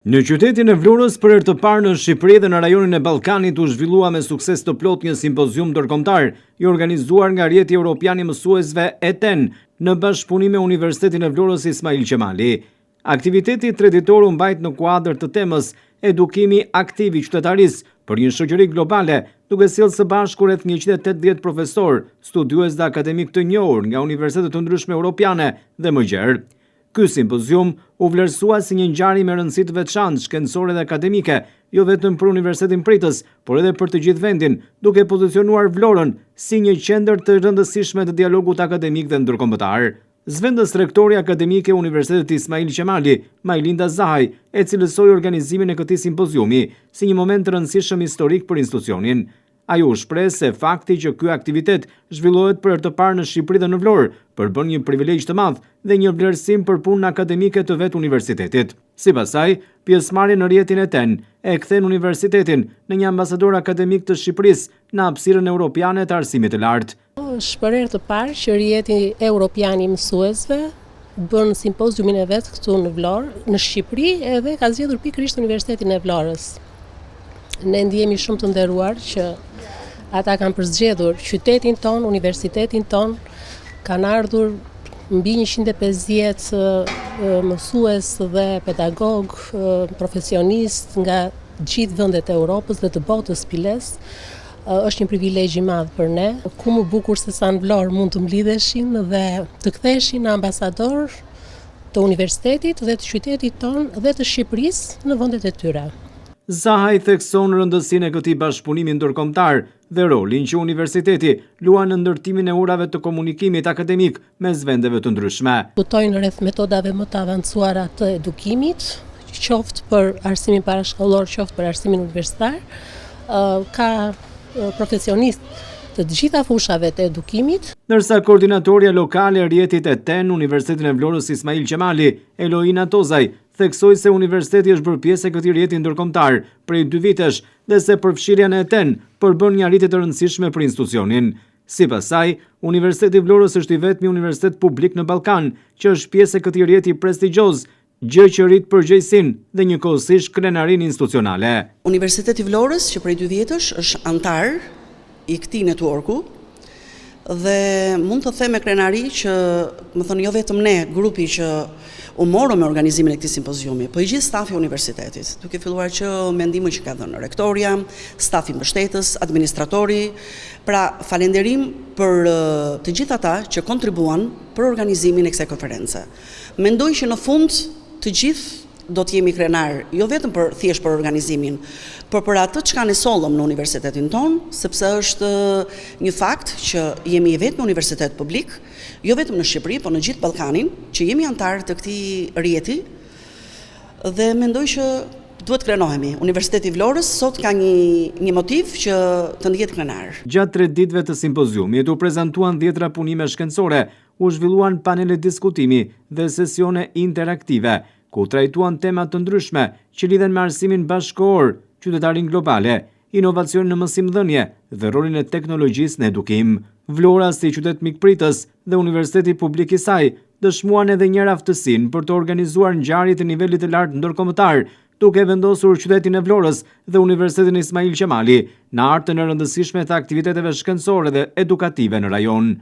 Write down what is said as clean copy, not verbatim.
Në qytetin e Vlorës për herë të parë në Shqipëri dhe në rajonin e Ballkanit u zhvillua me sukses të plotë një simpozium ndërkombëtar i organizuar nga Rjeti Evropian i Mësuesve ETEN në bashkëpunim me Universitetin e Vlorës Ismail Qemali. Aktiviteti treditor u mbajt në kuadër të temës Edukimi aktiv i qytetarisë për një shoqëri globale, duke sjellë së bashku rreth 180 profesor, studiues dhe akademik të njohur nga universitete të ndryshme europiane dhe më gjerë. Ky simpozium u vlerësua si një ngjarje me rëndësi të veçantë shkencore dhe akademike, jo vetëm për Universitetin Pritës, por edhe për të gjithë vendin, duke pozicionuar Vlorën si një qendër të rëndësishme të dialogut akademik dhe ndërkombëtar. Zëvendës rektori akademike Universitetit Ismail Qemali, Majlinda Zahaj, e cilësoi organizimin e këtij simpoziumi si një moment të rëndësishëm historik për institucionin. Ajo u shpreh se fakti që ky aktivitet zhvillohet për herë të parë në Shqipëri dhe në Vlorë përbën një privilegj të madh dhe një vlerësim për punën akademike të vet universitetit. Sipas saj, pjesëmarrja në rjetin ETEN e kthen universitetin në një ambasador akademik të Shqipërisë në hapësirën europiane të arsimit të lartë. Është për herë të parë që Rjeti Evropian i Mësuesve bën simpoziumin e vet këtu në Vlorë, në Shqipëri, edhe ka zgjedhur pikërisht Universitetin e Vlorës. Ne ndihemi shumë të nderuar që ata kanë përzgjedhur qytetin ton, universitetin ton, kanë ardhur mbi 150 mësues dhe pedagog, profesionist nga gjithë vendet e Europës dhe të botës piles. Është një privilegj i madh për ne. Ku më bukur se sa në Vlorë mund të mblidheshin dhe të ktheheshin ambasador të universitetit dhe të qytetit ton dhe të Shqipërisë në vendet e tyre. Zahaj thekson rëndësinë e këtij bashkëpunimi ndërkombëtar dhe rolin që universiteti luan në ndërtimin e urave të komunikimit akademik mes vendeve të ndryshme. Diskutojnë rreth metodave më të avancuara të edukimit, qoftë për arsimin parashkollor, qoftë për arsimin universitar. Ka profesionistë të gjitha fushave të edukimit. Ndërsa koordinatorja lokale e rjetit ETEN, Universitetin e Vlorës Ismail Qemali, Eloina Tozaj, theksoi se universiteti është bërë pjesë e këtij rjeti ndërkombëtar prej 2 vitesh dhe se përfshirja në ETEN përbën një arritje të rëndësishme për institucionin. Sipas saj, Universiteti i Vlorës është i vetmi universitet publik në Ballkan që është pjesë e këtij rjeti prestigjioz, gjë që rrit përgjegjësinë dhe njëkohësisht krenarinë institucionale. Universiteti i Vlorës, që prej 2 vjetësh është antar i këtij networku dhe mund të them me krenari që, më thënë, jo vetëm ne, grupi që u morëm me organizimin e këtij simpoziumi, po i gjithë stafi i universitetit, duke filluar që me ndihmën që ka dhënë rektoria, stafi mbështetës, administratori. Pra, falënderim për të gjithë ata që kontribuan për organizimin e kësaj konference. Mendoj që në fund të gjithë do të jemi krenar, jo vetëm për thjesht për organizimin, por për atë çka ne sollëm në universitetin ton, sepse është një fakt që jemi i vetmi universitet publik, jo vetëm në Shqipëri, por në gjithë Ballkanin, që jemi antar të këtij rjeti dhe mendoj që duhet krenohemi. Universiteti i Vlorës sot ka një motiv që të ndihet krenar. Gjatë 3 ditëve të simpoziumit u prezantuan 10 punime shkencore, u zhvilluan panele diskutimi dhe sesione interaktive, ku trajtuan tema të ndryshme që lidhen me arsimin bashkëkohor, qytetarin globale, inovacion në mësimdhënie dhe rolin e teknologjisë në edukim. Vlora, si qytet mikpritës dhe Universiteti Publik i saj, dëshmuan edhe një aftësinë për të organizuar ngjarje të nivelit të lartë ndërkombëtar, duke vendosur qytetin e Vlorës dhe Universitetin Ismail Qemali në artën e rëndësishme të aktiviteteve shkencore dhe edukative në rajon.